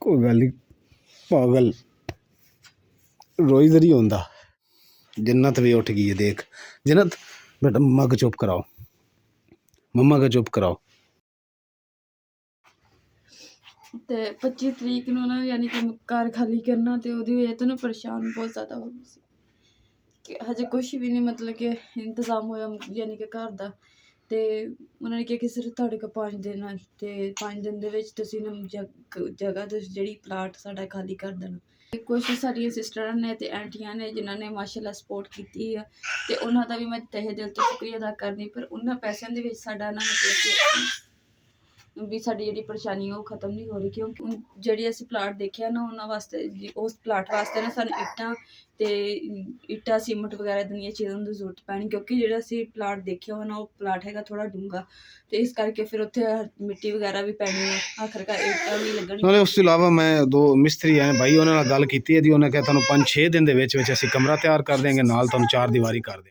कोई गल नहीं पागल रोई जरी होंदा। जन्नत भी उठ गई है देख। जन्नत बेटा मम्मा को चुप कराओ, मम्मा को चुप कराओ। ਤੇ 25 ਤਰੀਕ ਨੂੰ ਨਾ ਯਾਨੀ ਕਿ ਘਰ ਖਾਲੀ ਕਰਨਾ ਤੇ ਉਹਦੀ ਵਜ੍ਹਾ ਤੋਂ ਨਾ ਪਰੇਸ਼ਾਨ ਬਹੁਤ ਜ਼ਿਆਦਾ ਹੋ ਗਈ ਸੀ ਕਿ ਹਜੇ ਕੁਛ ਵੀ ਨਹੀਂ ਮਤਲਬ ਕਿ ਇੰਤਜ਼ਾਮ ਹੋਇਆ ਯਾਨੀ ਕਿ ਘਰ ਦਾ। ਤੇ ਉਹਨਾਂ ਨੇ ਕਿਹਾ ਕਿ ਸਿਰਫ ਤੁਹਾਡੇ ਕੋਲ 5 ਦਿਨ ਆ ਤੇ 5 ਦਿਨ ਦੇ ਵਿੱਚ ਤੁਸੀਂ ਨਾ ਜਗ੍ਹਾ ਤੇ ਜਿਹੜੀ ਪਲਾਟ ਸਾਡਾ ਖਾਲੀ ਕਰ ਦੇਣਾ। ਤੇ ਕੁਛ ਸਾਡੀਆਂ ਸਿਸਟਰਾਂ ਨੇ ਤੇ ਆਂਟੀਆਂ ਨੇ ਜਿਨ੍ਹਾਂ ਨੇ ਮਾਸ਼ਾਅੱਲਾ ਸਪੋਰਟ ਕੀਤੀ ਆ ਤੇ ਉਹਨਾਂ ਦਾ ਵੀ ਮੈਂ ਤਹਿ ਦਿਲ ਤੋਂ ਸ਼ੁਕਰੀਆ ਅਦਾ ਕਰਦੀ। ਪਰ ਉਹਨਾਂ ਪੈਸਿਆਂ ਦੇ ਵਿੱਚ ਸਾਡਾ ਨਾ ਮਤਲਬ ਕਿ ਵੀ ਸਾਡੀ ਜਿਹੜੀ ਪਰੇਸ਼ਾਨੀ ਉਹ ਖਤਮ ਨਹੀਂ ਹੋ ਰਹੀ ਕਿਉਂਕਿ ਜਿਹੜੀ ਅਸੀਂ ਪਲਾਟ ਦੇਖਿਆ ਨਾ ਉਹਨਾਂ ਵਾਸਤੇ ਉਸ ਪਲਾਟ ਵਾਸਤੇ ਨਾ ਸਾਨੂੰ ਇੱਟਾਂ ਸੀਮਟ ਵਗੈਰਾ ਦੀਆਂ ਚੀਜ਼ਾਂ ਦੀ ਜ਼ਰੂਰਤ ਪੈਣੀ ਕਿਉਂਕਿ ਜਿਹੜਾ ਅਸੀਂ ਪਲਾਟ ਦੇਖਿਆ ਹੋਣਾ ਉਹ ਪਲਾਟ ਹੈਗਾ ਥੋੜਾ ਡੂੰਘਾ ਤੇ ਇਸ ਕਰਕੇ ਫਿਰ ਉੱਥੇ ਮਿੱਟੀ ਵਗੈਰਾ ਵੀ ਪੈਣੀ ਹੈ ਆਖਰਕਾਰ ਇੱਟਾਂ ਵੀ ਲੱਗਣੀ। ਨਾਲੇ ਉਸ ਤੋਂ ਇਲਾਵਾ ਮੈਂ 2 ਮਿਸਤਰੀ ਆਏ ਭਾਈ ਉਹਨਾਂ ਨਾਲ ਗੱਲ ਕੀਤੀ ਹੈ ਜੀ। ਉਹਨੇ ਕਿਹਾ ਤੁਹਾਨੂੰ 5-6 ਦਿਨ ਦੇ ਵਿੱਚ ਅਸੀਂ ਕਮਰਾ ਤਿਆਰ ਕਰ ਦੇਂਗੇ ਨਾਲ ਤੁਹਾਨੂੰ 4 ਦੀਵਾਰੀ ਕਰ ਦੇ।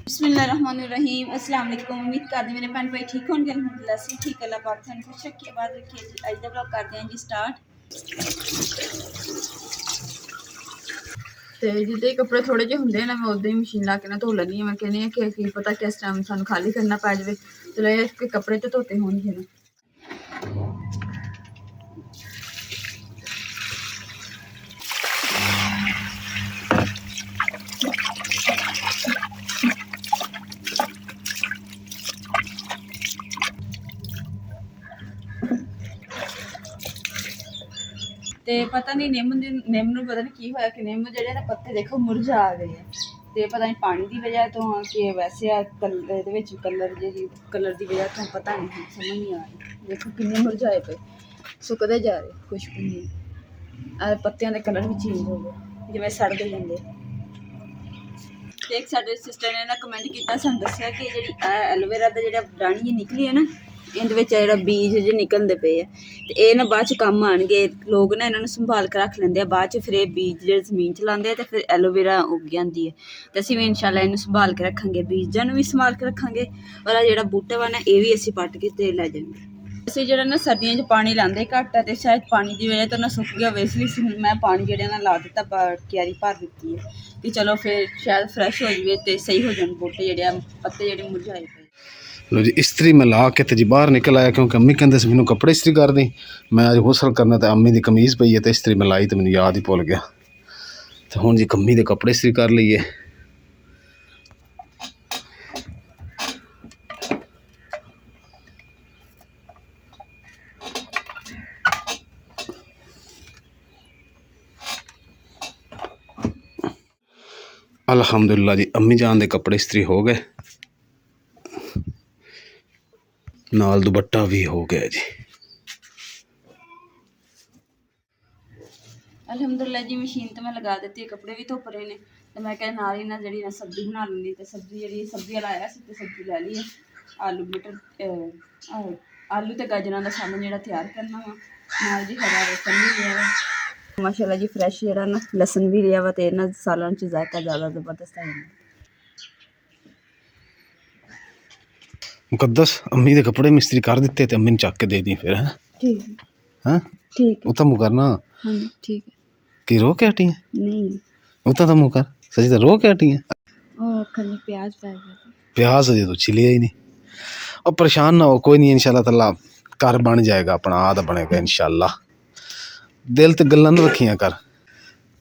बिस्मिल्लाहिर्रहमानिर्रहीम अस्सलाम वालेकुम। उम्मीद करते मेरे भैन भाई ठीक होंगे। अल्हम्दुलिल्लाह से ठीक अल्लाह पाक थानू खुश रखिए बात रखिए जी। अज दा व्लॉग करते हैं जी स्टार्ट। तो जिद्दां ही कपड़े थोड़े जे हुंदे ना मैं उद्दां ही मशीन ला के ना धो लैनी। मैं कहनी कि की पता किस टाइम सानू खाली करना पै जाए चलो ये कपड़े तो धोते होणगे ना। ਤੇ ਪਤਾ ਨਹੀਂ ਨਿੰਮ ਨੂੰ ਪਤਾ ਨਹੀਂ ਕੀ ਹੋਇਆ ਕਿ ਨਿੰਮ ਜਿਹੜੇ ਨਾ ਪੱਤੇ ਦੇਖੋ ਮੁਰਝਾ ਗਏ ਆ ਤੇ ਪਤਾ ਨਹੀਂ ਪਾਣੀ ਦੀ ਵਜ੍ਹਾ ਤੋਂ ਕਿ ਵੈਸੇ ਆ ਇਹਦੇ ਵਿੱਚ ਕਲਰ ਦੀ ਵਜ੍ਹਾ ਤੋਂ ਪਤਾ ਨਹੀਂ ਸਮਝ ਨਹੀਂ ਆ ਰਹੀ। ਦੇਖੋ ਕਿੰਨੇ ਮੁਰਝਾਏ ਪਏ ਸੁੱਕਦੇ ਜਾ ਰਹੇ ਕੁਛ ਵੀ ਨਹੀਂ ਆ ਪੱਤਿਆਂ ਦੇ ਕਲਰ ਵੀ ਚੇਂਜ ਹੋ ਗਏ ਜਿਵੇਂ ਸੜਦੇ ਜਾਂਦੇ। ਤੇ ਇੱਕ ਸਾਡੇ ਸਿਸਟਰ ਨੇ ਨਾ ਕਮੈਂਟ ਕੀਤਾ ਸਾਨੂੰ ਦੱਸਿਆ ਕਿ ਜਿਹੜੀ ਐਲੋਵੇਰਾ ਦਾ ਜਿਹੜਾ ਡਾਣੀ ਨਿਕਲੀ ਹੈ ਨਾ ਇਹਦੇ ਵਿੱਚ ਜਿਹੜਾ ਬੀਜ ਜਿਹੇ ਨਿਕਲਦੇ ਪਏ ਆ ਤੇ ਇਹ ਨਾ ਬਾਅਦ 'ਚ ਕੰਮ ਆਉਣਗੇ। ਲੋਕ ਨਾ ਇਹਨਾਂ ਨੂੰ ਸੰਭਾਲ ਕੇ ਰੱਖ ਲੈਂਦੇ ਆ ਬਾਅਦ 'ਚ ਫਿਰ ਇਹ ਬੀਜ ਜਿਹੜੇ ਜ਼ਮੀਨ 'ਚ ਲਾਉਂਦੇ ਆ ਤੇ ਫਿਰ ਐਲੋਵੇਰਾ ਉੱਗ ਜਾਂਦੀ ਹੈ। ਤੇ ਅਸੀਂ ਵੀ ਇਨਸ਼ਾਅੱਲਾ ਇਹਨੂੰ ਸੰਭਾਲ ਕੇ ਰੱਖਾਂਗੇ ਬੀਜਾਂ ਨੂੰ ਵੀ ਸੰਭਾਲ ਕੇ ਰੱਖਾਂਗੇ ਔਰ ਆ ਜਿਹੜਾ ਬੂਟਾ ਵਾ ਨਾ ਇਹ ਵੀ ਅਸੀਂ ਪੱਟ ਕੇ ਤੇ ਲੈ ਜਾਵਾਂਗੇ। ਅਸੀਂ ਜਿਹੜਾ ਨਾ ਸਰਦੀਆਂ 'ਚ ਪਾਣੀ ਲਾਉਂਦੇ ਘੱਟ ਆ ਤੇ ਸ਼ਾਇਦ ਪਾਣੀ ਦੀ ਵਜ੍ਹਾ ਤੋਂ ਨਾ ਸੁੱਕ ਗਿਆ ਹੋਵੇ ਇਸ ਲਈ ਮੈਂ ਪਾਣੀ ਜਿਹੜਾ ਨਾ ਲਾ ਦਿੱਤਾ ਕਿਆਰੀ ਭਰ ਦਿੱਤੀ ਹੈ ਕਿ ਚਲੋ ਫਿਰ ਸ਼ਾਇਦ ਫਰੈਸ਼ ਹੋ ਜਾਵੇ ਤੇ ਸਹੀ ਹੋ ਜਾਣ ਬੂਟੇ ਜਿਹੜੇ ਆ ਪੱਤੇ ਜਿਹੜੇ ਮੁਰਝਾਏ ਪਏ। लो जी इस्त्री में ला के तो जी बाहर निकल आया क्योंकि अम्मी कहते से मैनू कपड़े इस्त्री कर दी। मैं अज गुसल करना तो अम्मी की कमीज़ पई है तो इस्त्री में लाई तो मैनू याद ही भुल गया। तो हुण जी अम्मी के कपड़े इस्त्री कर लीए। अल्हम्दुलिल्लाह जी अम्मी जान दे कपड़े इस्त्री हो गए नाल दुपट्टा भी हो गया जी। अल्हम्दुलिल्लाह जी मशीन तो मैं लगा दी कपड़े भी धुप रहे ने तो मैं क्या नाल ही ना जी सब्जी बना लूँगी तो सब्जी जी सब्जी लाया तो सब्जी लै ली आलू मटर आलू तो गाजर का सालन जो तैयार करना वा नाल जी हरा लसन भी लिया वा माशाअल्लाह जी फ्रैश जरा ना लसन भी लिया वा तो इन्होंने सालन च जायका ज़्यादा जबरदस्त आ जाता। मुकद्दस अम्मी के कपड़े मिस्त्री कर दिते तो अम्मी ने चक के दे दी फिर है ठीक हैं ठीक उतना मुँह करना हाँ ठीक है कि रो के हटी है नहीं उतना तो मुँह कर सची तो रो के हटी है प्याज पै गया प्याज अजे तो छिलिया ही नहीं। और परेशान ना हो कोई नहीं इंशाल्लाह ताला घर बन जाएगा अपना आद बनेगा इंशाल्लाह। दिल ते गल्लां ना रखियां कर।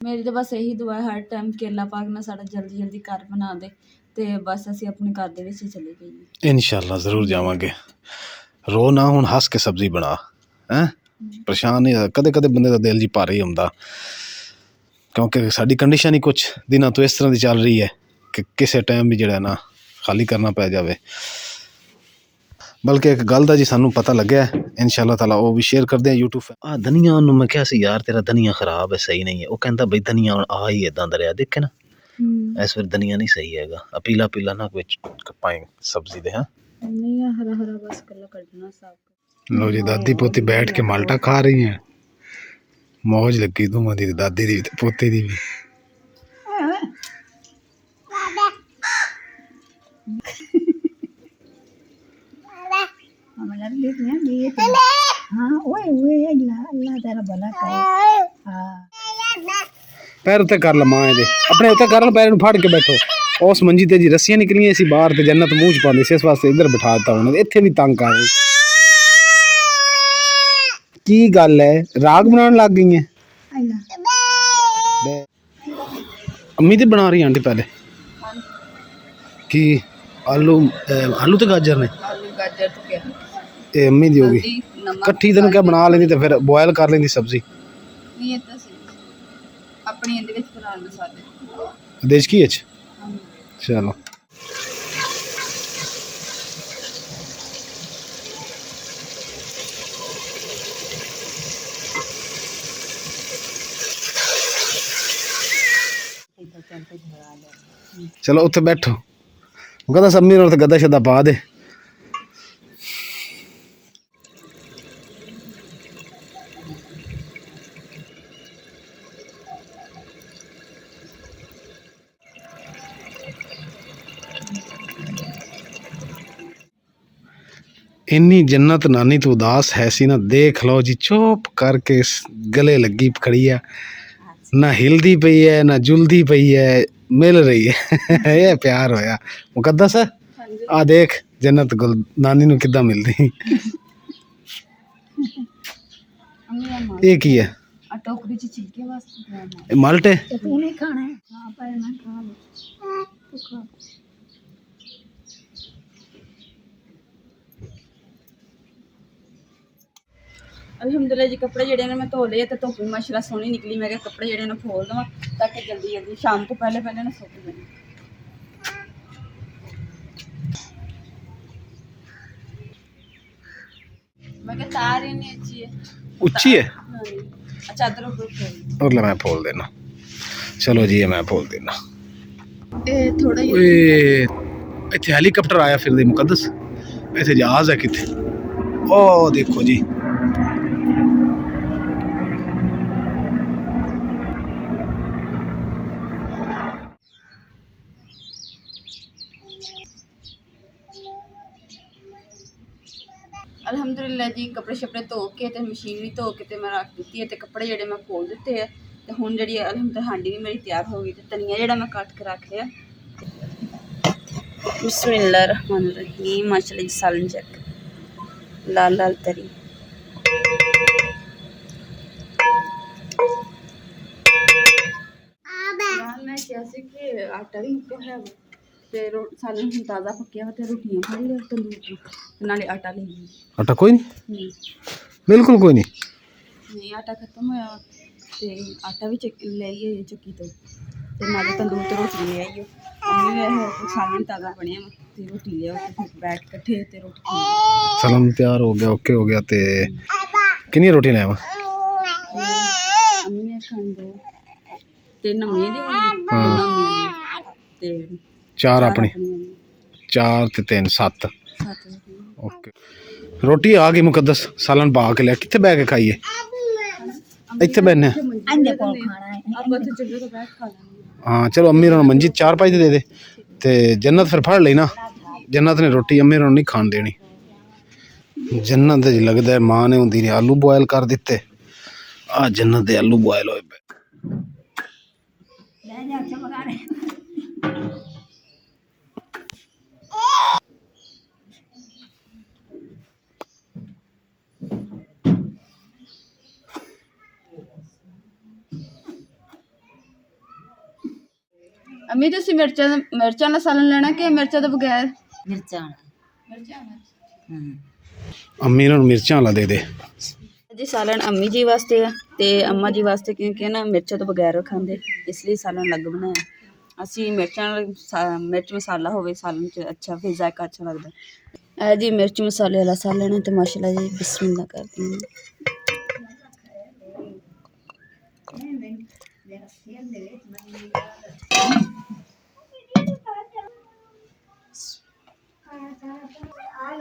मेरी तो बस यही दुआ है हर टाइम कि अल्लाह पाक ना साड़ा जल्दी जल्दी घर बना दे ਤੇ ਬਸ ਅਸੀਂ ਆਪਣੇ ਘਰ ਦੇ ਵਿੱਚ ਚਲੇ ਜਾਈਏ इंशाल्लाह ज़रूर जावांगे। रो ना हुण हस के सब्जी बना हैं परेशान नहीं कदे कदे बंदे दा दिल जी भारी हुंदा क्योंकि साडी कंडीशन ही कुछ दिनों तो इस तरह की चल रही है कि किसी टाइम भी जिहड़ा ना खाली करना पै जावे। बल्कि एक गल दा जी सानू पता लग्या इंशाल्लाह ताला वो भी शेयर करदे यूट्यूब आ धनिया नूं मैं कहा सी यार तेरा धनिया खराब है सही नहीं है वो कहंदा बई धनिया हुण आ ही इदां दा रहा देखे ना इस बार धनिया नहीं सही हैगा पीला पीला ना कुछ पाए सब्जी दे। हाँ नहीं हरा हरा बस कलर कटना साफ। लो जी दादी पोती बैठ के माल्टा खा रही हैं मौज लगी दोवां दी दादी दी पोते दी भी। पैर उत्ते कर ला मां दे अपने उत्ते कर ला पैर नु फाड़ के बैठो उस मंजी ते जी रस्सियां निकलियां सी बाहर ते जन्नत मुंह च पांदी सी इस वास्ते इधर बिठा दिता उन्हें इत्थे भी तंग कर रही की गल है राग बनाने लग गई है अम्मी ते बना रही आंटी पहले की आलू आलू ते गाजर ने आलू गाजर तो क्या ए अम्मी दी होगी नमक कट्ठी तेन क्या बना लेंदी ते फिर बॉयल कर लेंदी सब्जी नहीं ये तो सही अपनी इंदे विच बना मसाले देश की अच्छ चलो चलो उत्थे बैठो वो कहता सम्मी और गद्दा शद्दा पा दे इन्नी जन्नत नानी तो उदास है सी ना देख लो जी चुप करके गले लगी खड़ी है ना हिलदी पई है ना जुलदी पई है मिल रही है ये प्यार होया मुकद्दस है आ देख जन्नत गुल नानी नु किद्दां मिलदी ये की है आ टोकरी च छिलके वास्ते ये माल्टे तूने खाना है हाँ पर ना खा लो तू खा अलहमदुलिल्लाह जी कपड़े जेडे ने मैं धो लिए ते धुप्प भी माशाल्लाह सोहनी निकली मैं कहा कपड़े जेडे ने खोल दवां ताकि जल्दी जल्दी शाम को पहले पहले ना सुक जाए मैं कहा तार ही नहीं अच्छी है ऊंची है अच्छा चादर ऊपर और ले मैं खोल देना चलो जी ये मैं खोल देना ए थोड़ा ही ओए इत्थे हेलीकॉप्टर आया फिर दे मुकद्दस इत्थे जहाज है किथे ओ देखो जी अलहमदुलिल्लाह जी कपड़े शपड़े धो के ते मशीन भी धो के ते मैं रख दी है ते कपड़े जेडे मैं खोल दिते है ते हुण जेडी अलहमदुलिल्लाह हांडी भी मेरी तैयार हो गई ते धनिया जेड़ा मैं कट के रख लिया बिस्मिल्लाहिर्रहमानिर्रहीम माशाल्लाह जी सालन चेक लाल लाल तरी मैं कैसे कि आटा भी मुक्का है ते सालन हुण ताज़ा पक्या ते रोटियां फड़ लिया तंदूर च नाले आटा ले लिया आटा कोई नहीं बिल्कुल कोई नहीं आटा खत्म होया ते आटा भी ले आइए चक्की तो ते नाले तंदूर ते रोटी ले आइयो अम्मी वे सालन ताज़ा बनया ते रोटी ले आओ ते फिर बैठ कट्ठे ते रोटी सलाम तैयार हो गया ओके हो गया ते कितनी रोटी ले आवा अम्मी ने खांदे ते नमी दी ते चार अपनी चार ते तीन सत्त ओके रोटी आ गई मुकद्दस सालन पा के लिया कितने बह के खाइए इतने बहने अंदर को खाना है आप बच्चे चुल्हे तो बैठ खा लेंगे हाँ चलो अम्मी रोन मंजी चार पाई दे दे ते जन्नत फिर फड़ ली ना जन्नत ने रोटी अम्मी रोन नहीं खान देनी जन्नत लगता है मां ने होंदी ने आलू बॉयल कर दिते आ जन्नत दे आलू बॉयल होए पे ले जा चमका रहे अम्मी तुसी मिर्चां दा सालन लेना कि मिर्चां तो बगैर मिर्चा अम्मी रोन मिर्चां वाला दे दे जी सालन अम्मी जी वास्ते है ते अम्मा जी वास्ते क्योंकि ना मिर्चां तो बगैर खांदे इसलिए सालन अलग बनाया असी मिर्चां मिर्च मसाला होवे सालन च अच्छा फिर जायका अच्छा लगदा है जी मिर्च मसाले वाला सालन है तो माशाल्लाह जी बिस्मिल्लाह करती हूँ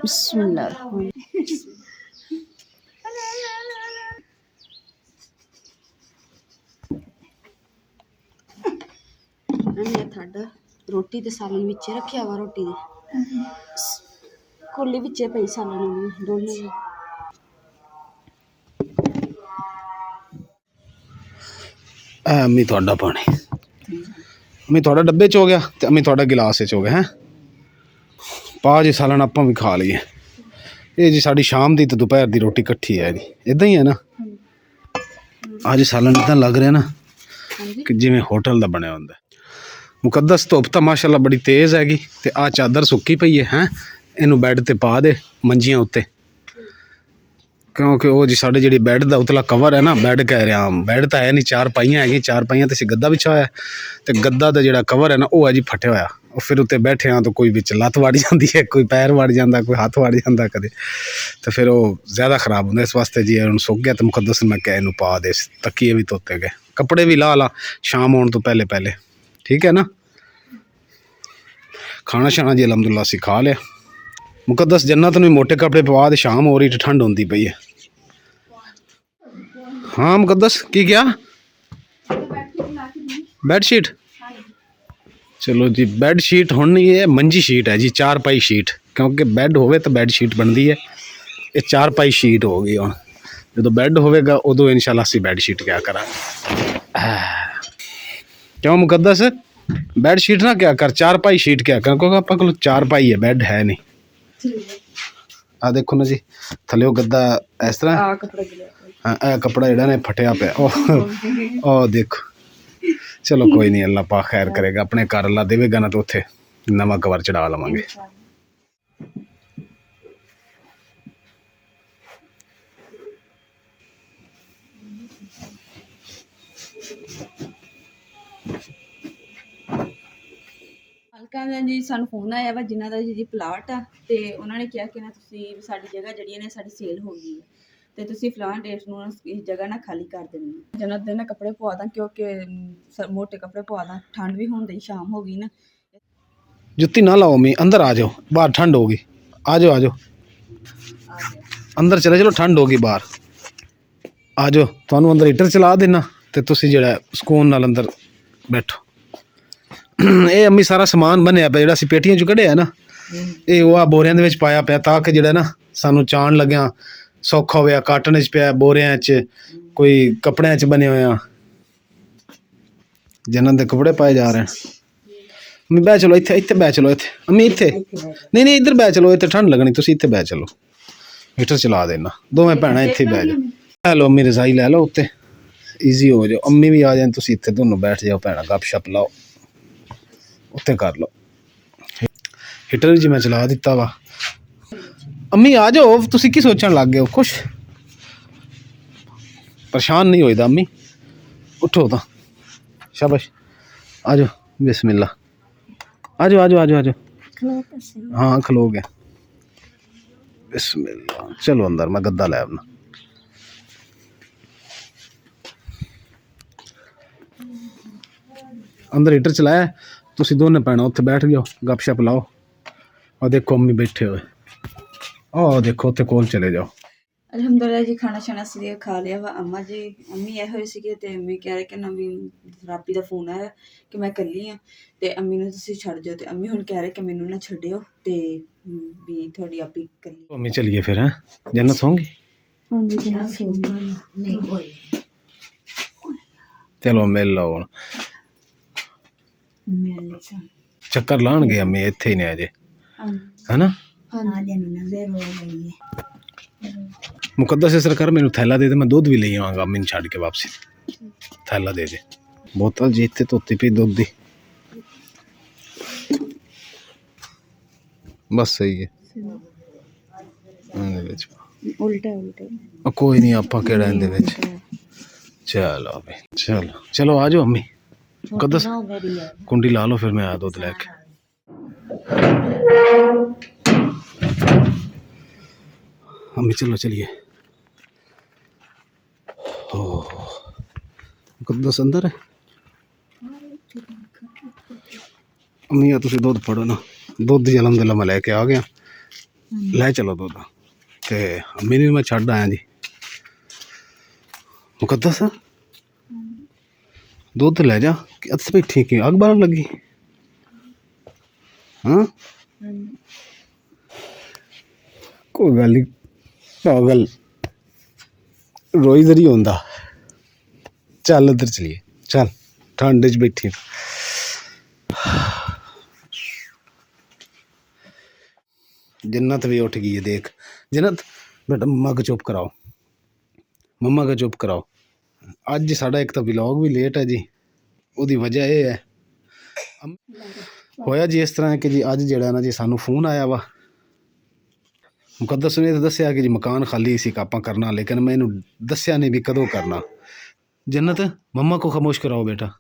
बिस्मिल्लाह थाडा रोटी ते सालन विच रखिया वा रोटी दे ਕੋਲੀ ਵਿੱਚੇ ਪਈ ਸਾਲਣ ਦੋਨੇ ਅੰਮੀ ਤੁਹਾਡਾ ਪਾਣੀ, ਅੰਮੀ ਤੁਹਾਡਾ ਡੱਬੇ 'ਚ ਹੋ ਗਿਆ ਤੇ ਅੰਮੀ ਤੁਹਾਡਾ ਗਿਲਾਸ 'ਚ ਹੋ ਗਿਆ ਹੈ। ਪਾ ਜੀ ਸਾਲਣ ਆਪਾਂ ਵੀ ਖਾ ਲਈਏ। ਇਹ ਜੀ ਸਾਡੀ ਸ਼ਾਮ ਦੀ ਤੇ ਦੁਪਹਿਰ ਦੀ ਰੋਟੀ ਇਕੱਠੀ ਹੈ ਜੀ, ਇਦਾਂ ਹੀ ਹੈ ਨਾ। ਅੱਜ ਸਾਲਣ ਇਦਾਂ ਲੱਗ ਰਿਹਾ ਨਾ ਕਿ ਜਿਵੇਂ ਹੋਟਲ ਦਾ ਬਣਿਆ ਹੁੰਦਾ। ਮੁਕੱਦਸ ਧੁੱਪ ਤਾਂ ਮਾਸ਼ਾਅੱਲਾ ਬੜੀ ਤੇਜ਼ ਹੈਗੀ ਤੇ ਆਹ ਚਾਦਰ ਸੁੱਕੀ ਪਈ ਹੈ। ਇਹਨੂੰ ਬੈੱਡ ਤੇ ਪਾ ਦੇ ਮੰਜੀਆਂ ਉੱਤੇ, ਕਿਉਂਕਿ ਉਹ ਜੀ ਸਾਡੇ ਜਿਹੜੀ ਬੈੱਡ ਦਾ ਉਤਲਾ ਕਵਰ ਹੈ ਨਾ, ਬੈੱਡ ਕਹਿ ਰਿਹਾ, ਬੈੱਡ ਤਾਂ ਹੈ ਨਹੀਂ, ਚਾਰ ਪਾਈਆਂ ਹੈਗੀਆਂ, ਚਾਰ ਪਾਈਆਂ ਤੇ ਅਸੀਂ ਗੱਦਾ ਵਿਛਾ ਹੋਇਆ ਤੇ ਗੱਦਾ ਦਾ ਜਿਹੜਾ ਕਵਰ ਹੈ ਨਾ ਉਹ ਹੈ ਜੀ ਫਟਿਆ ਹੋਇਆ। ਉਹ ਫਿਰ ਉੱਤੇ ਬੈਠੇ ਹਾਂ ਤਾਂ ਕੋਈ ਵਿੱਚ ਲੱਤ ਵੜ ਜਾਂਦੀ ਹੈ, ਕੋਈ ਪੈਰ ਵੜ ਜਾਂਦਾ, ਕੋਈ ਹੱਥ ਵੜ ਜਾਂਦਾ ਕਦੇ, ਤੇ ਫਿਰ ਉਹ ਜ਼ਿਆਦਾ ਖ਼ਰਾਬ ਹੁੰਦਾ। ਇਸ ਵਾਸਤੇ ਜੀ ਹੁਣ ਸੁੱਕ ਗਿਆ ਤੇ ਮੁਕੱਦਸ ਮੈਂ ਕਿਹਾ ਇਹਨੂੰ ਪਾ ਦੇ। ਤੱਕੀਏ ਵੀ ਧੋਤੇ ਗਏ, ਕੱਪੜੇ ਵੀ ਲਾ ਸ਼ਾਮ ਆਉਣ ਤੋਂ ਪਹਿਲੇ ਪਹਿਲੇ, ਠੀਕ ਹੈ ਨਾ। ਖਾਣਾ ਸ਼ਾਣਾ ਜੀ ਅਲਹਮਦੁਲਿਲਾ ਅਸੀਂ ਖਾ ਲਿਆ। ਮੁਕੱਦਸ ਜन्नत ਨੂੰ ਮੋਟੇ ਕੱਪੜੇ ਪਵਾ ਦੇ, ਸ਼ਾਮ ਹੋ ਰਹੀ ਤੇ ਠੰਡ ਹੁੰਦੀ ਪਈ ਹੈ। ਹਾਂ ਮੁਕੱਦਸ ਕੀ ਕਿਹਾ? ਬੈੱਡ ਸ਼ੀਟ, ਚਲੋ ਜੀ ਬੈੱਡ ਸ਼ੀਟ ਹੁਣ ਨਹੀਂ, ਇਹ ਮੰਜੀ ਸ਼ੀਟ ਹੈ ਜੀ, ਚਾਰ ਪਾਈ ਸ਼ੀਟ, ਕਿਉਂਕਿ ਬੈੱਡ ਹੋਵੇ ਤਾਂ ਬੈੱਡ ਸ਼ੀਟ ਬਣਦੀ ਹੈ। ਇਹ ਚਾਰ ਪਾਈ ਸ਼ੀਟ ਹੋ ਗਈ। ਹੁਣ ਜਦੋਂ ਬੈੱਡ ਹੋਵੇਗਾ ਉਦੋਂ ਇਨਸ਼ਾਅੱਲਾ ਅਸੀਂ ਬੈੱਡ ਸ਼ੀਟ ਕਿਆ ਕਰਾਂਗੇ। ਕਿਉਂ ਮੁਕੱਦਸ? ਬੈੱਡ ਸ਼ੀਟ ਨਾ ਕਿਆ ਕਰ, ਚਾਰ ਪਾਈ ਸ਼ੀਟ ਕਿਆ ਕਰ, ਕਿਉਂਕਿ ਆਪਾਂ ਕੋਲ ਚਾਰ ਪਾਈ ਹੈ, ਬੈੱਡ ਹੈ ਨਹੀਂ। ਆ ਦੇਖੋ ਨਾ ਜੀ ਥੱਲੇ ਉਹ ਗੱਦਾ ਇਸ ਤਰ੍ਹਾਂ, ਹਾਂ ਇਹ ਕੱਪੜਾ ਜਿਹੜਾ ਨੇ ਫਟਿਆ ਪਿਆ, ਉਹ ਦੇਖੋ। ਚਲੋ ਕੋਈ ਨਹੀਂ, ਅੱਲਾ ਪਾ ਖੈਰ ਕਰੇਗਾ, ਆਪਣੇ ਘਰ ਅੱਲਾ ਦੇਵੇਗਾ ਨਾ ਤਾਂ ਉੱਥੇ ਨਵਾਂ ਕਵਰ ਚੜਾ ਲਵਾਂਗੇ। ਹਲਕਾ ਜੀ ਸਾਨੂੰ ਫੋਨ ਆਇਆ ਵਾ ਜਿਨ੍ਹਾਂ ਦਾ ਜੀ ਪਲਾਟ ਆ, ਤੇ ਉਹਨਾਂ ਨੇ ਕਿਹਾ ਕਿ ਨਾ ਤੁਸੀਂ ਸਾਡੀ ਜਗ੍ਹਾ ਜਿਹੜੀਆਂ ਨੇ ਸਾਡੀ ਸੇਲ ਹੋ ਗਈ ਹੈ ਤੇ ਤੁਸੀਂ ਫਲਾਣ ਡੇਟ ਨੂੰ ਇਸ ਜਗ੍ਹਾ ਨਾ ਖਾਲੀ ਕਰ ਦੇਣੀ ਹੈ। ਜन्नत ਦੇ ਨਾ ਕੱਪੜੇ ਪਵਾ ਦਾਂ, ਕਿਉਂਕਿ ਮੋਟੇ ਕੱਪੜੇ ਪਵਾ ਦਾਂ, ਠੰਡ ਵੀ ਹੁੰਦੀ, ਸ਼ਾਮ ਹੋ ਗਈ ਨਾ। ਜੁੱਤੀ ਨਾ ਲਾਓ ਮੀ, ਅੰਦਰ ਆ ਜਾਓ, ਬਾਹਰ ਠੰਡ ਹੋगी। ਆ ਜਾਓ, ਆ ਜਾਓ ਅੰਦਰ ਚਲੇ ਚਲੋ, ਠੰਡ ਹੋਗੀ ਬਾਹਰ ਆ ਜਾਓ। ਤੁਹਾਨੂੰ ਅੰਦਰ ਹੀਟਰ ਚਲਾ ਦੇਣਾ ਤੇ ਤੁਸੀਂ ਜਿਹੜਾ ਸਕੂਨ ਨਾਲ ਅੰਦਰ ਬੈਠੋ। ਇਹ ਅੰਮੀ ਸਾਰਾ ਸਮਾਨ ਬਣਿਆ ਪਿਆ ਜਿਹੜਾ ਅਸੀਂ ਪੇਟੀਆਂ 'ਚ ਕੱਢਿਆ ਨਾ, ਇਹ ਉਹ ਆ ਬੋਰਿਆਂ ਦੇ ਵਿੱਚ ਪਾਇਆ ਪਿਆ, ਤਾਂ ਕਿ ਜਿਹੜਾ ਨਾ ਸਾਨੂੰ ਚਾਣ ਲੱਗਿਆ ਸੌਖਾ ਹੋਇਆ। ਕਾਟਨ 'ਚ ਪਿਆ, ਬੋਰਿਆਂ 'ਚ, ਕੋਈ ਕੱਪੜਿਆਂ 'ਚ ਬਣੇ ਹੋਇਆ। ਜन्नत ਦੇ ਕੱਪੜੇ ਪਾਏ ਜਾ ਰਹੇ ਹਨ। ਅੰਮੀ ਬਹਿ ਚਲੋ ਇੱਥੇ, ਇੱਥੇ ਬਹਿ ਚਲੋ, ਇੱਥੇ ਅੰਮੀ ਇੱਥੇ ਨਹੀਂ ਨਹੀਂ ਇੱਧਰ ਬਹਿ ਚਲੋ, ਇੱਥੇ ਠੰਡ ਲੱਗਣੀ, ਤੁਸੀਂ ਇੱਥੇ ਬਹਿ ਚਲੋ, ਹੀਟਰ ਚਲਾ ਦੇਣਾ। ਦੋਵੇਂ ਭੈਣਾਂ ਇੱਥੇ ਬਹਿ ਜਾਓ। ਲੈ ਲਓ ਅੰਮੀ ਰਜ਼ਾਈ ਲੈ ਲਓ ਉੱਤੇ, ਈਜ਼ੀ ਹੋ ਜਾਓ। ਅੰਮੀ ਵੀ ਆ ਜਾਣ, ਤੁਸੀਂ ਇੱਥੇ ਦੋਨੋਂ ਬੈਠ ਜਾਓ ਭੈਣਾਂ, ਗੱਪ ਸ਼ੱਪ ਲਾਓ, ਉੱਤੇ ਕਰ ਲਓ। ਹੀਟਰ ਜੀ ਮੈਂ ਚਲਾ ਦਿੱਤਾ ਵਾ। ਅੰਮੀ ਆ ਜਾਓ, ਤੁਸੀਂ ਕੀ ਸੋਚਣ ਲੱਗ ਗਏ ਹੋ? ਕੁਛ ਪਰੇਸ਼ਾਨ ਨਹੀਂ ਹੋਈਦਾ ਅੰਮੀ, ਉੱਠੋ ਤਾਂ, ਸ਼ਾਬਾਸ਼, ਆ ਜਾਓ, ਬਿਸमिल्लाह, आ जाओ आ जाओ आ जाओ आ जाओ। हाँ खलो गया, बिस्मिल्लाह। चलो अंदर, मैं गद्दा लै अपना। अंदर हीटर चलाया, तुसी दोनों भैनां उत्थे बैठ गए हो, गप शप लाओ। और देखो अम्मी बैठे हुए, और देखो उत्थे कोल चले जाओ। ਅਲਹਮਦੁਲਿਲਾ ਜੀ ਖਾਣਾ ਛਾਣਾ ਸੀ ਖਾ ਲਿਆ ਵਾ। ਅੰਮੀ ਆਏ ਹੋਏ ਸੀਗੇ ਤੇ ਅੰਮੀ ਕਹਿ ਰਹੇ ਕਿ ਨਾ ਵੀ ਰਾਬੀ ਦਾ ਫੋਨ ਆਇਆ ਕਿ ਮੈਂ ਇਕੱਲੀ ਆ ਤੇ ਅੰਮੀ ਨੂੰ ਤੁਸੀਂ ਛੱਡ ਜਾਓ, ਤੇ ਅੰਮੀ ਹੁਣ ਕਹਿ ਰਹੇ ਕਿ ਮੈਨੂੰ ਨਾ ਛੱਡਿਓ ਤੇ ਵੀ ਤੁਹਾਡੀ ਆਪੀ ਇਕੱਲੀ। अम्मी चलिए फिर, हैं जन्नत होंगी? नहीं होई, चलो मिल लो हुण, चक्कर लाणगे अम्मी, इत्थे ही ने अजे, है ना? मुकद्दस इस तरह कर, मैनू थैला दे दे, मैं दुध भी ले आवांगा अम्मी नूं छड्ड के वापसी। थैला दे दे, बोतल जी इत्थे धोती पई दुध दी, बस सही है। उल्टा उल्टा कोई नहीं, आपां केड़ा इहदे विच। चलो भी, चलो चलो आ जाओ अम्मी। मुकद्दस कुंडी ला लो, फिर मैं आया दुध लैके। अम्मी चलो चलिए। मुकद्दस अंदर है? अम्मी आ तुसीं दुध फड़ो ना, दुध जी अलहमदुलिल्लाह मैं लैके आ गया। लै चलो दुध, ते अम्मी नूं मैं छड्ड आया जी। मुकद्दस दुध लै जा, अस बैठी की अग बालन लगी? हाँ कोई गल नहीं पागल रोई जरी होंदा चल उधर चलिए चल ठंड च बैठी जन्नत भी उठ गई है देख जन्नत बेटा मम्मा को चुप कराओ मम्मा को चुप कराओ अज साडा एक तो व्लॉग भी लेट है जी ਉਹਦੀ ਵਜ੍ਹਾ ਇਹ ਹੈ ਹੋਇਆ ਜੀ ਇਸ ਤਰ੍ਹਾਂ ਹੈ ਕਿ ਜੀ ਅੱਜ ਜਿਹੜਾ ਨਾ ਜੀ ਸਾਨੂੰ ਫੋਨ ਆਇਆ ਵਾ ਮੁਕੱਦਸ ਨੇ ਤਾਂ ਦੱਸਿਆ ਕਿ ਜੀ ਮਕਾਨ ਖਾਲੀ ਸੀ ਆਪਾਂ ਕਰਨਾ ਲੇਕਿਨ ਮੈਂ ਇਹਨੂੰ ਦੱਸਿਆ ਨਹੀਂ ਵੀ ਕਦੋਂ ਕਰਨਾ ਜन्नत ਮੰਮਾ ਕੋ ਖਾਮੋਸ਼ ਕਰਾਓ ਬੇਟਾ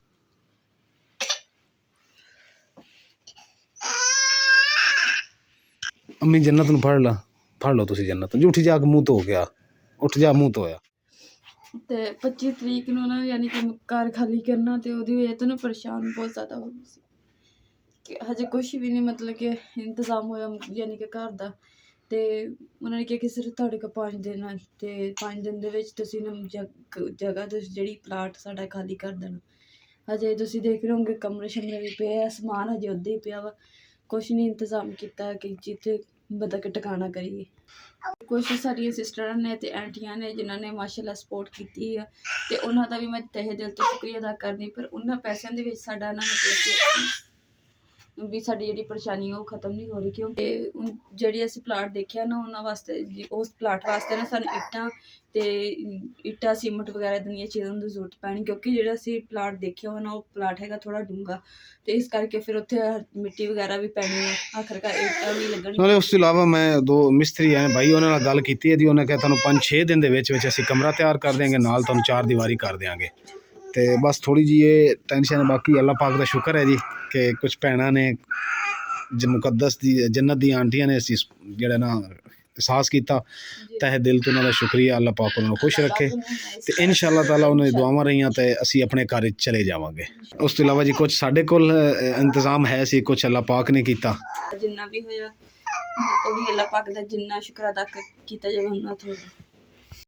ਅੰਮੀ ਜन्नत ਨੂੰ ਫੜ ਲਓ ਤੁਸੀਂ ਜन्नत ਨੂੰ ਉੱਠ ਜਾ ਕੇ ਮੂੰਹ ਧੋ ਗਿਆ ਉੱਠ ਜਾ ਮੂੰਹ ਧੋਇਆ ਤੇ 25 ਤਰੀਕ ਨੂੰ ਨਾ ਯਾਨੀ ਕਿ ਘਰ ਖਾਲੀ ਕਰਨਾ ਤੇ ਉਹਦੀ ਵਜ੍ਹਾ ਤੋਂ ਨਾ ਪਰੇਸ਼ਾਨ ਬਹੁਤ ਜ਼ਿਆਦਾ ਹੋ ਗਈ ਸੀ ਕਿ ਹਜੇ ਕੁਛ ਵੀ ਨਹੀਂ ਮਤਲਬ ਕਿ ਇੰਤਜ਼ਾਮ ਹੋਇਆ ਯਾਨੀ ਕਿ ਘਰ ਦਾ ਤੇ ਉਹਨਾਂ ਨੇ ਕਿਹਾ ਕਿ ਸਿਰਫ ਤੁਹਾਡੇ ਕੋਲ 5 ਦਿਨ ਆ ਤੇ 5 ਦਿਨ ਦੇ ਵਿੱਚ ਤੁਸੀਂ ਨਾ ਜਗ੍ਹਾ ਤੁਸੀਂ ਜਿਹੜੀ ਪਲਾਟ ਸਾਡਾ ਖਾਲੀ ਕਰ ਦੇਣਾ ਹਜੇ ਤੁਸੀਂ ਦੇਖ ਰਹੇ ਹੋਗੇ ਕਮਰੇ ਸ਼ਮਰੇ ਵੀ ਪਏ ਆ ਸਮਾਨ ਹਜੇ ਉੱਦਾਂ ਹੀ ਪਿਆ ਵਾ ਕੁਛ ਨਹੀਂ ਇੰਤਜ਼ਾਮ ਕੀਤਾ ਕਿ ਜਿੱਥੇ ਮਤਲਬ ਕਿ ਟਿਕਾਣਾ ਕਰੀਏ ਕੁਛ ਸਾਡੀਆਂ ਸਿਸਟਰਾਂ ਨੇ ਤੇ ਆਂਟੀਆਂ ਨੇ ਜਿਨ੍ਹਾਂ ਨੇ ਮਾਸ਼ਾਅੱਲਾ ਸਪੋਰਟ ਕੀਤੀ ਆ ਤੇ ਉਹਨਾਂ ਦਾ ਵੀ ਮੈਂ ਤਹਿ ਦਿਲ ਤੋਂ ਸ਼ੁਕਰੀਆ ਅਦਾ ਕਰਦੀ ਪਰ ਉਹਨਾਂ ਪੈਸਿਆਂ ਦੇ ਵਿੱਚ ਸਾਡਾ ਨਾ ਮਤਲਬ ਕਿ ਵੀ ਸਾਡੀ ਜਿਹੜੀ ਪਰੇਸ਼ਾਨੀ ਉਹ ਖਤਮ ਨਹੀਂ ਹੋ ਰਹੀ ਕਿਉਂਕਿ ਜਿਹੜੀ ਅਸੀਂ ਪਲਾਟ ਦੇਖਿਆ ਨਾ ਉਹਨਾਂ ਵਾਸਤੇ ਉਸ ਪਲਾਟ ਵਾਸਤੇ ਨਾ ਸਾਨੂੰ ਇੱਟਾਂ ਸੀਮਟ ਵਗੈਰਾ ਦੀਆਂ ਚੀਜ਼ਾਂ ਦੀ ਜ਼ਰੂਰਤ ਪੈਣੀ ਕਿਉਂਕਿ ਜਿਹੜਾ ਅਸੀਂ ਪਲਾਟ ਦੇਖਿਆ ਹੋਣਾ ਉਹ ਪਲਾਟ ਹੈਗਾ ਥੋੜਾ ਡੂੰਘਾ ਤੇ ਇਸ ਕਰਕੇ ਫਿਰ ਉੱਥੇ ਮਿੱਟੀ ਵਗੈਰਾ ਵੀ ਪੈਣੀ ਹੈ ਆਖਰਕਾਰ ਇੱਟਾਂ ਵੀ ਲੱਗਣੀ ਨਾਲੇ ਉਸ ਤੋਂ ਇਲਾਵਾ ਮੈਂ 2 ਮਿਸਤਰੀ ਆਏ ਭਾਈ ਉਹਨਾਂ ਨਾਲ ਗੱਲ ਕੀਤੀ ਹੈ ਜੀ ਉਹਨਾਂ ਕਿਹਾ ਤੁਹਾਨੂੰ 5-6 ਦਿਨ ਦੇ ਵਿੱਚ ਅਸੀਂ ਕਮਰਾ ਤਿਆਰ ਕਰ ਦਿਆਂਗੇ ਨਾਲ ਤੁਹਾਨੂੰ 4 ਦੀਵਾਰੀ ਕਰ ਦਿਆਂਗੇ ਤੇ ਬਸ ਥੋੜੀ ਜੀ ਇਹ ਟੈਨਸ਼ਨ ਹੈ ਬਾਕੀ ਅੱਲਾਹ ਪਾਕ ਦਾ ਸ਼ੁਕਰ ਹੈ ਜੀ ਕਿ ਕੁਝ ਭੈਣਾਂ ਨੇ ਮੁਕੱਦਸ ਦੀ ਜन्नत ਦੀਆਂ ਆਂਟੀਆਂ ਨੇ ਅਸੀਂ ਜਿਹੜਾ ਨਾ ਅਹਿਸਾਸ ਕੀਤਾ ਤਹਿ ਦਿਲ ਤੋਂ ਉਹਨਾਂ ਦਾ ਸ਼ੁਕਰੀਆ ਅੱਲਾਹ ਪਾਕ ਉਹਨਾਂ ਨੂੰ ਖੁਸ਼ ਰੱਖੇ ਤੇ ਇਨਸ਼ਾਅੱਲਾ ਤਾਲਾ ਉਹਨਾਂ ਦੀ ਦੁਆਵਾਂ ਰਹੀਆਂ ਤੇ ਅਸੀਂ ਆਪਣੇ ਘਰ ਚਲੇ ਜਾਵਾਂਗੇ ਉਸ ਤੋਂ ਇਲਾਵਾ ਜੀ ਕੁਝ ਸਾਡੇ ਕੋਲ ਇੰਤਜ਼ਾਮ ਹੈ ਸੀ ਕੁਝ ਅੱਲਾਹ ਪਾਕ ਨੇ ਕੀਤਾ ਜਿੰਨਾ ਵੀ ਹੋਇਆ ਉਹ ਵੀ ਅੱਲਾਹ ਪਾਕ ਦਾ ਜਿੰਨਾ ਸ਼ੁਕਰ ਅਦਾ ਕੀਤਾ ਜਾਵੇ ਉਹਨਾਂ ਤੋਂ